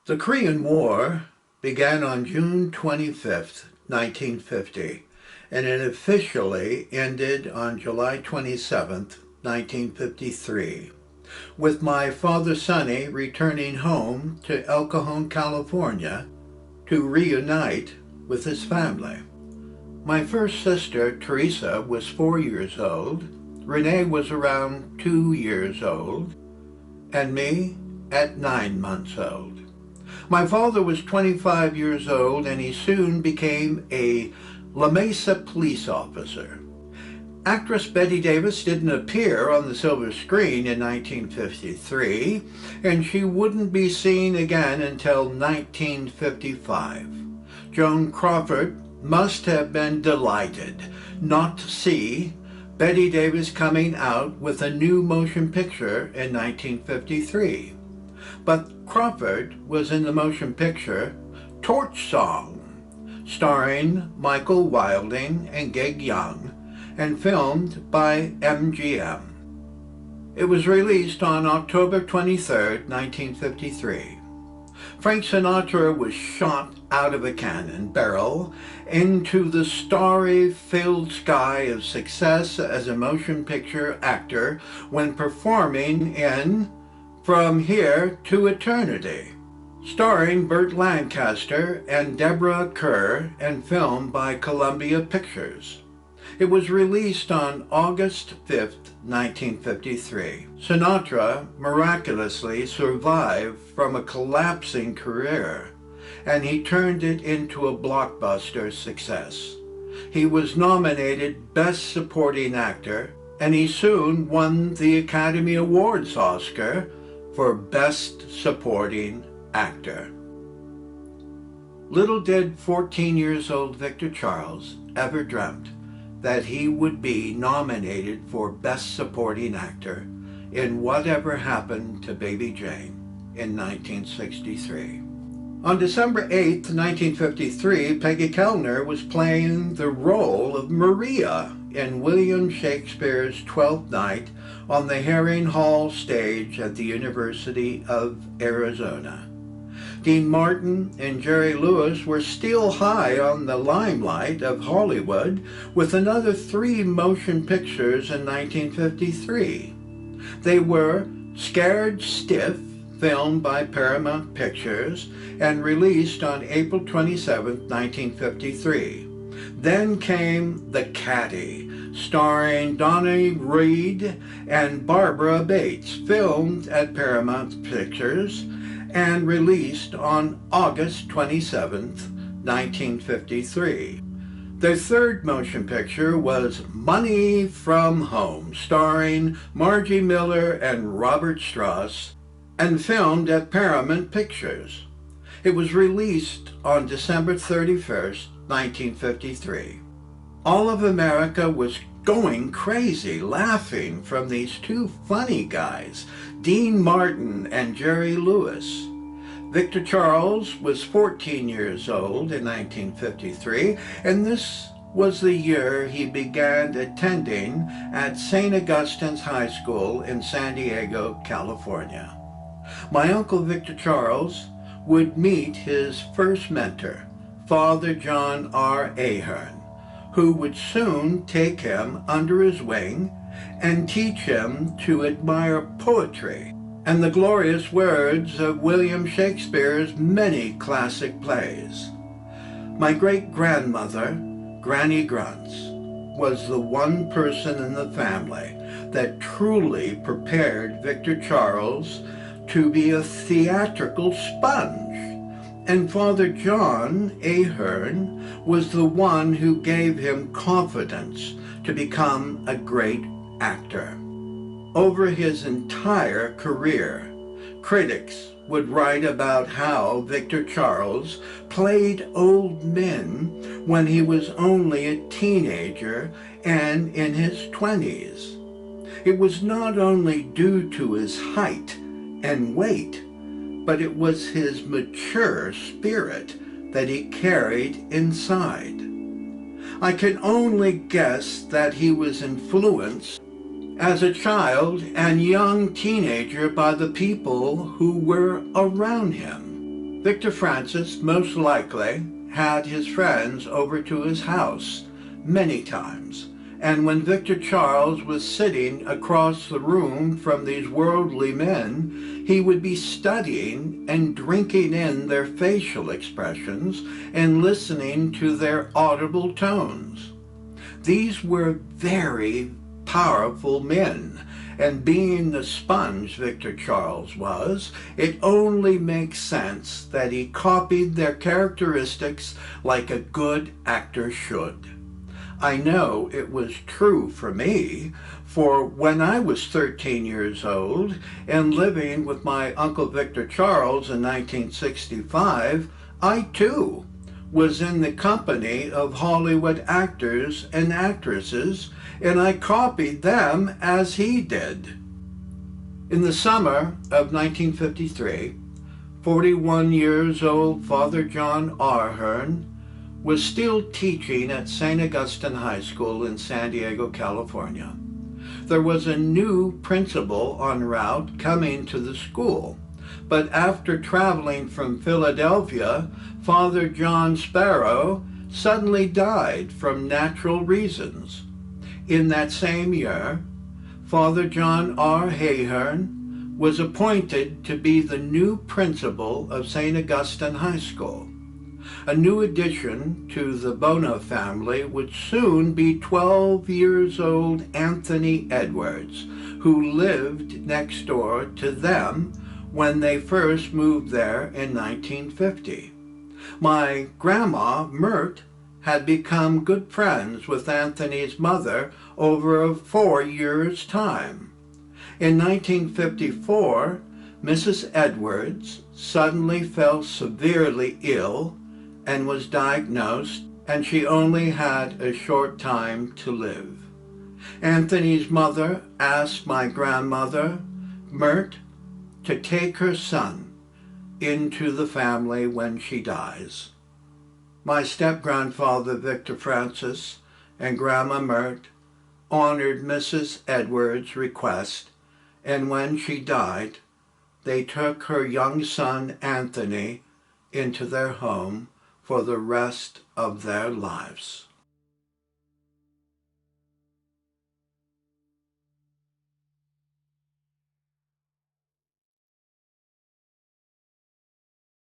The Korean War began on June 25th, 1950, and it officially ended on July 27th, 1953, with my father Sonny returning home to El Cajon, California to reunite with his family. My first sister, Teresa, was 4 years old, Renee was around 2 years old, and me at 9 months old. My father was 25 years old, and he soon became a La Mesa police officer. Actress Bette Davis didn't appear on the silver screen in 1953, and she wouldn't be seen again until 1955. Joan Crawford must have been delighted not to see Bette Davis coming out with a new motion picture in 1953. But Crawford was in the motion picture Torch Song, starring Michael Wilding and Gig Young, and filmed by MGM. It was released on October 23, 1953. Frank Sinatra was shot out of a cannon barrel into the starry-filled sky of success as a motion picture actor when performing in From Here to Eternity, starring Burt Lancaster and Deborah Kerr and filmed by Columbia Pictures. It was released on August 5, 1953. Sinatra miraculously survived from a collapsing career, and he turned it into a blockbuster success. He was nominated Best Supporting Actor, and he soon won the Academy Awards Oscar for Best Supporting Actor. Little did 14 years old Victor Charles ever dreamt that he would be nominated for Best Supporting Actor in Whatever Happened to Baby Jane in 1963. On December 8, 1953, Peggy Kellner was playing the role of Maria in William Shakespeare's Twelfth Night on the Herring Hall stage at the University of Arizona. Dean Martin and Jerry Lewis were still high on the limelight of Hollywood with another 3 motion pictures in 1953. They were Scared Stiff, filmed by Paramount Pictures and released on April 27, 1953. Then came The Caddy, starring Donnie Reed and Barbara Bates, filmed at Paramount Pictures and released on August 27, 1953. Their third motion picture was Money from Home, starring Margie Miller and Robert Strauss, and filmed at Paramount Pictures. It was released on December 31st, 1953. All of America was going crazy, laughing from these 2 funny guys, Dean Martin and Jerry Lewis. Victor Charles was 14 years old in 1953, and this was the year he began attending at St. Augustine's High School in San Diego, California. My Uncle Victor Charles would meet his first mentor, Father John R. Ahern, who would soon take him under his wing and teach him to admire poetry and the glorious words of William Shakespeare's many classic plays. My great-grandmother, Granny Grunts, was the one person in the family that truly prepared Victor Charles to be a theatrical sponge. And Father John Ahern was the one who gave him confidence to become a great actor. Over his entire career, critics would write about how Victor Charles played old men when he was only a teenager and in his 20s. It was not only due to his height and weight, but it was his mature spirit that he carried inside. I can only guess that he was influenced as a child and young teenager by the people who were around him. Victor Francis most likely had his friends over to his house many times, and when Victor Charles was sitting across the room from these worldly men, he would be studying and drinking in their facial expressions and listening to their audible tones. These were very powerful men, and being the sponge Victor Charles was, it only makes sense that he copied their characteristics like a good actor should. I know it was true for me, for when I was 13 years old and living with my Uncle Victor Charles in 1965, I too was in the company of Hollywood actors and actresses, and I copied them as he did. In the summer of 1953, 41 years old Father John Ahern was still teaching at St. Augustine High School in San Diego, California. There was a new principal en route coming to the school, but after traveling from Philadelphia, Father John Sparrow suddenly died from natural reasons. In that same year, Father John R. Ahern was appointed to be the new principal of St. Augustine High School. A new addition to the Buono family would soon be 12 years old Anthony Edwards, who lived next door to them when they first moved there in 1950. My grandma, Mert, had become good friends with Anthony's mother over 4 years' time. In 1954, Mrs. Edwards suddenly fell severely ill and was diagnosed, and she only had a short time to live. Anthony's mother asked my grandmother, Mert, to take her son into the family when she dies. My step-grandfather, Victor Francis, and Grandma Mert honored Mrs. Edwards' request, and when she died, they took her young son, Anthony, into their home for the rest of their lives.